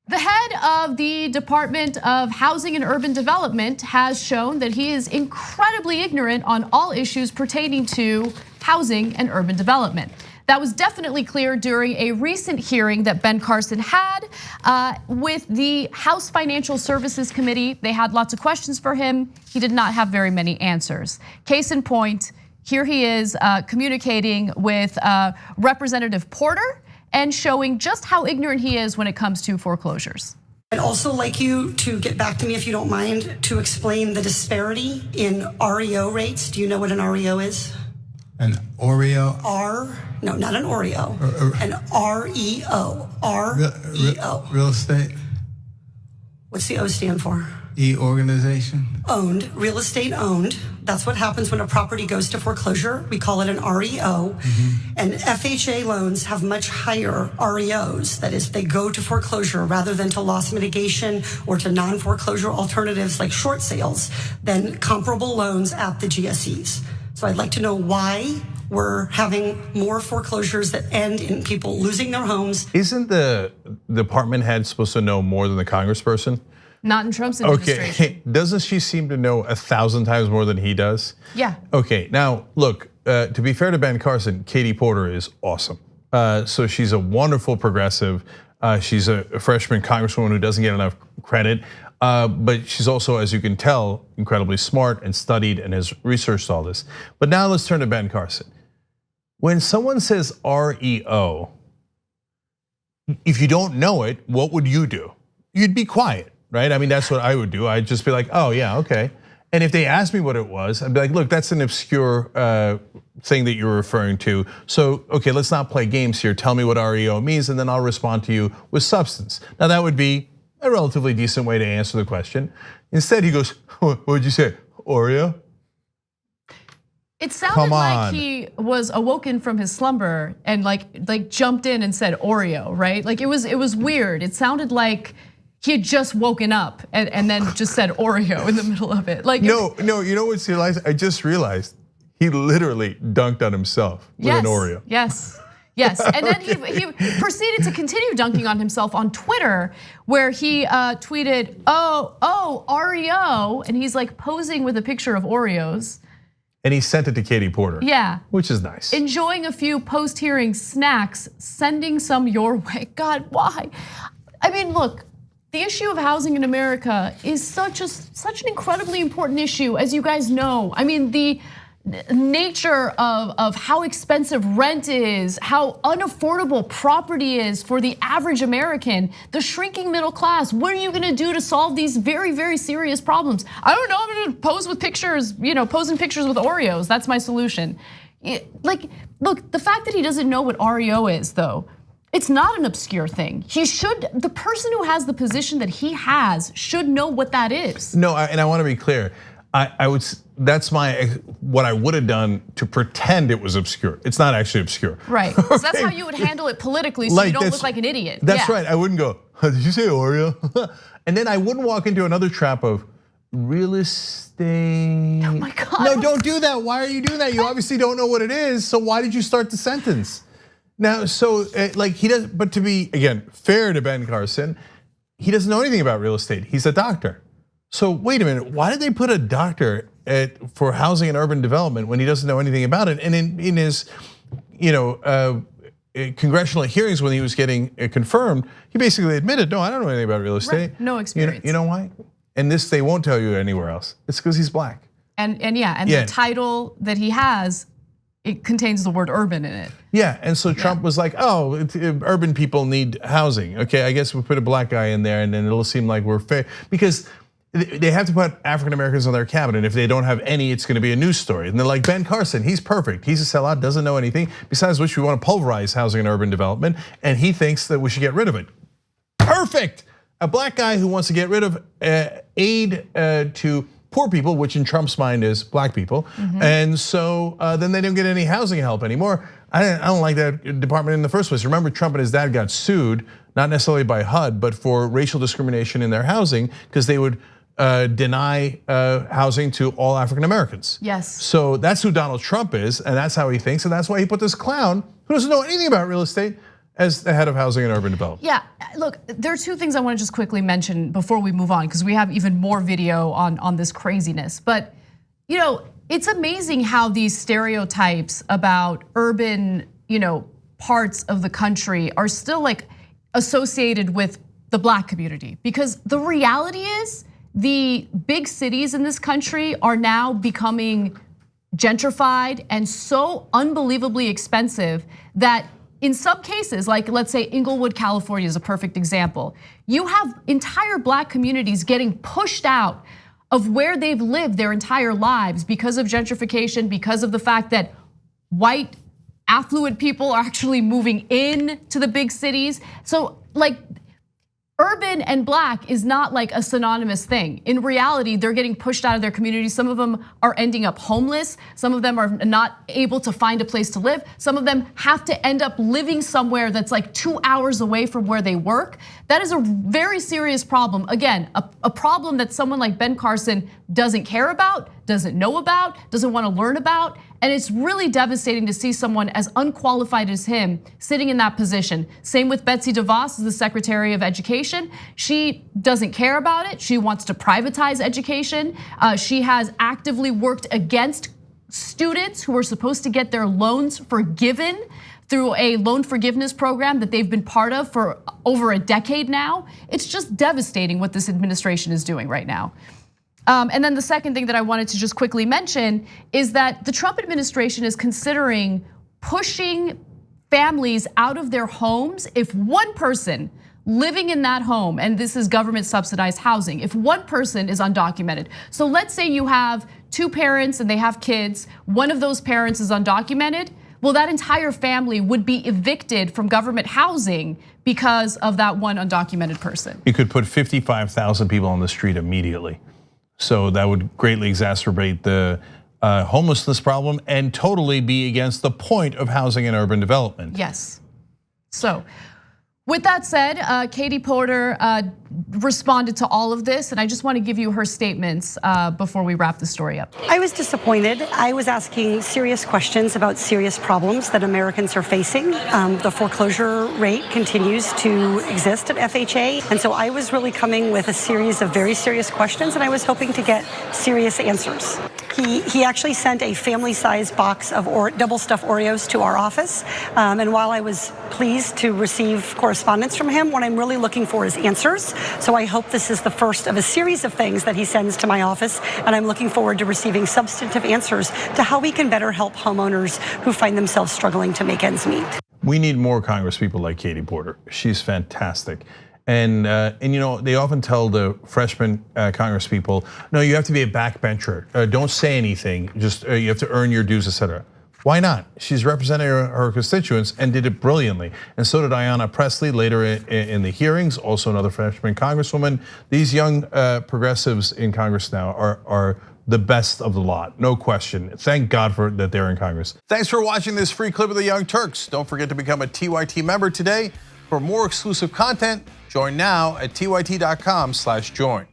The head of the Department of Housing and Urban Development has shown that he is incredibly ignorant on all issues pertaining to housing and urban development. That was definitely clear during a recent hearing that Ben Carson had with the House Financial Services Committee. They had lots of questions for him. He did not have very many answers. Case in point, here he is communicating with Representative Porter and showing just how ignorant he is when it comes to foreclosures. I'd also like you to get back to me, if you don't mind, to explain the disparity in REO rates. Do you know what an REO is? An Oreo? No, not an Oreo. An REO. REO. Real estate? What's the O stand for? Organization? Owned, real estate owned. That's what happens when a property goes to foreclosure. We call it an REO. And FHA loans have much higher REOs. That is, they go to foreclosure rather than to loss mitigation or to non-foreclosure alternatives like short sales than comparable loans at the GSEs. So I'd like to know why we're having more foreclosures that end in people losing their homes. Isn't the department head supposed to know more than the congressperson? Not in Trump's administration. Okay, doesn't she seem to know 1,000 times more than he does? Yeah. Okay, now look, to be fair to Ben Carson, Katie Porter is awesome. So she's a wonderful progressive. She's a freshman congresswoman who doesn't get enough credit. But she's also, as you can tell, incredibly smart and studied and has researched all this. But now let's turn to Ben Carson. When someone says REO, if you don't know it, what would you do? You'd be quiet. Right? I mean, that's what I would do. I'd just be like, oh yeah, okay. And if they asked me what it was, I'd be like, look, that's an obscure thing that you're referring to. So, okay, let's not play games here. Tell me what REO means, and then I'll respond to you with substance. Now that would be a relatively decent way to answer the question. Instead, he goes, what would you say, Oreo? It sounded like he was awoken from his slumber and like jumped in and said Oreo, right? Like it was weird. It sounded like he had just woken up and then just said Oreo in the middle of it. Like no, you know what's realized? I just realized he literally dunked on himself with an Oreo. Yes. And then he proceeded to continue dunking on himself on Twitter, where he tweeted, "Oh, Oreo," and he's like posing with a picture of Oreos. And he sent it to Katie Porter. Yeah. Which is nice. Enjoying a few post-hearing snacks, sending some your way. God, why? I mean, look. The issue of housing in America is such an incredibly important issue, as you guys know. I mean, the nature of how expensive rent is, how unaffordable property is for the average American, the shrinking middle class. What are you gonna do to solve these very, very serious problems? I don't know, I'm gonna pose with pictures, posing pictures with Oreos. That's my solution. Like, look, the fact that he doesn't know what REO is, though, it's not an obscure thing. The person who has the position that he has should know what that is. No, and I want to be clear. That's what I would have done to pretend it was obscure. It's not actually obscure. Right, so that's how you would handle it politically so you don't look like an idiot. That's right, I wouldn't go, did you say Oreo? And then I wouldn't walk into another trap of real estate. Oh my God. No, don't do that, why are you doing that? You obviously don't know what it is, so why did you start the sentence? Now, so like he does, but to be, again, fair to Ben Carson, he doesn't know anything about real estate. He's a doctor. So wait a minute, why did they put a doctor for housing and urban development when he doesn't know anything about it? And in his, congressional hearings when he was getting confirmed, he basically admitted, no, I don't know anything about real estate. Right. No experience. You know why? And this they won't tell you anywhere else. It's because he's black. And the title that he has, it contains the word urban in it. Yeah, and so Trump was like, oh, urban people need housing. Okay, I guess we'll put a black guy in there and then it'll seem like we're fair. Because they have to put African Americans on their cabinet. If they don't have any, it's gonna be a news story. And they're like, Ben Carson, he's perfect. He's a sellout, doesn't know anything. Besides which, we wanna pulverize housing and urban development. And he thinks that we should get rid of it. Perfect! A black guy who wants to get rid of aid to poor people, which in Trump's mind is black people. And so then they don't get any housing help anymore. I don't like that department in the first place. Remember, Trump and his dad got sued, not necessarily by HUD, but for racial discrimination in their housing, because they would deny housing to all African Americans. Yes. So that's who Donald Trump is, and that's how he thinks, and that's why he put this clown who doesn't know anything about real estate as the head of housing and urban development. Yeah, look, there are two things I want to just quickly mention before we move on, because we have even more video on this craziness. But it's amazing how these stereotypes about urban, parts of the country are still like associated with the Black community, because the reality is the big cities in this country are now becoming gentrified and so unbelievably expensive that in some cases, like let's say Inglewood, California is a perfect example. You have entire Black communities getting pushed out of where they've lived their entire lives because of gentrification, because of the fact that white affluent people are actually moving in to the big cities. So like urban and Black is not like a synonymous thing. In reality, they're getting pushed out of their communities. Some of them are ending up homeless. Some of them are not able to find a place to live. Some of them have to end up living somewhere that's like 2 hours away from where they work. That is a very serious problem. Again, a problem that someone like Ben Carson doesn't care about, doesn't know about, doesn't want to learn about. And it's really devastating to see someone as unqualified as him sitting in that position. Same with Betsy DeVos as the Secretary of Education. She doesn't care about it. She wants to privatize education. She has actively worked against students who are supposed to get their loans forgiven through a loan forgiveness program that they've been part of for over a decade now. It's just devastating what this administration is doing right now. And then the second thing that I wanted to just quickly mention is that the Trump administration is considering pushing families out of their homes if one person living in that home, and this is government subsidized housing, if one person is undocumented. So let's say you have two parents and they have kids, one of those parents is undocumented. Well, that entire family would be evicted from government housing because of that one undocumented person. You could put 55,000 people on the street immediately. So that would greatly exacerbate the homelessness problem and totally be against the point of housing and urban development. Yes. So with that said, Katie Porter responded to all of this, and I just want to give you her statements before we wrap the story up. I was disappointed. I was asking serious questions about serious problems that Americans are facing. The foreclosure rate continues to exist at FHA, and so I was really coming with a series of very serious questions, and I was hoping to get serious answers. He actually sent a family-sized box of double stuffed Oreos to our office, and while I was pleased to receive correspondence from him, what I'm really looking for is answers. So I hope this is the first of a series of things that he sends to my office, and I'm looking forward to receiving substantive answers to how we can better help homeowners who find themselves struggling to make ends meet. We need more congresspeople like Katie Porter. She's fantastic. And they often tell the freshman congresspeople, no, you have to be a backbencher. Don't say anything, just you have to earn your dues, etc. Why not? She's representing her constituents and did it brilliantly. And so did Ayanna Pressley later in the hearings, also another freshman congresswoman. These young progressives in Congress now are the best of the lot, no question. Thank God that they're in Congress. Thanks for watching this free clip of the Young Turks. Don't forget to become a TYT member today. For more exclusive content, join now at tyt.com/join.